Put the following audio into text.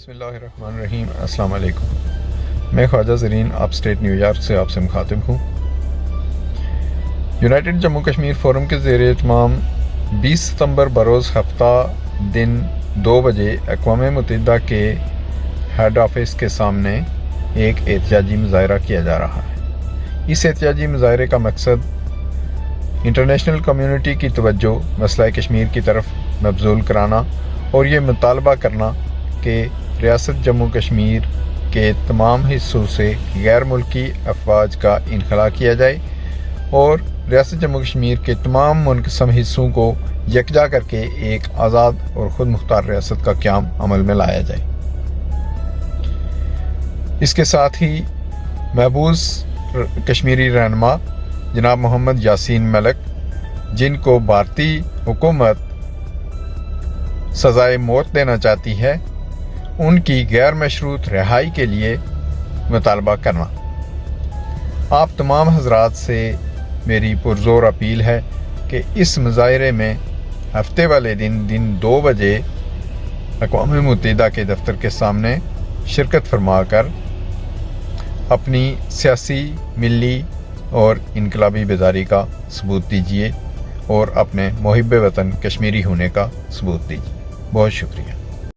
بسم اللہ الرحمن الرحیم۔ السلام علیکم۔ میں خواجہ زرین آپ اسٹیٹ نیو یارک سے آپ سے مخاطب ہوں۔ یونائٹڈ جموں کشمیر فورم کے زیر اہتمام 20 ستمبر بروز ہفتہ دن 2 بجے اقوام متحدہ کے ہیڈ آفس کے سامنے ایک احتجاجی مظاہرہ کیا جا رہا ہے۔ اس احتجاجی مظاہرے کا مقصد انٹرنیشنل کمیونٹی کی توجہ مسئلہ کشمیر کی طرف مبذول کرانا اور یہ مطالبہ کرنا کہ ریاست جموں کشمیر کے تمام حصوں سے غیر ملکی افواج کا انخلاء کیا جائے اور ریاست جموں کشمیر کے تمام منقسم حصوں کو یکجا کر کے ایک آزاد اور خود مختار ریاست کا قیام عمل میں لایا جائے۔ اس کے ساتھ ہی محبوس کشمیری رہنما جناب محمد یاسین ملک، جن کو بھارتی حکومت سزائے موت دینا چاہتی ہے، ان کی غیر مشروط رہائی کے لیے مطالبہ کرنا۔ آپ تمام حضرات سے میری پرزور اپیل ہے کہ اس مظاہرے میں ہفتے والے دن 2 بجے اقوام متحدہ کے دفتر کے سامنے شرکت فرما کر اپنی سیاسی، ملی اور انقلابی بیداری کا ثبوت دیجیے اور اپنے محب وطن کشمیری ہونے کا ثبوت دیجیے۔ بہت شکریہ۔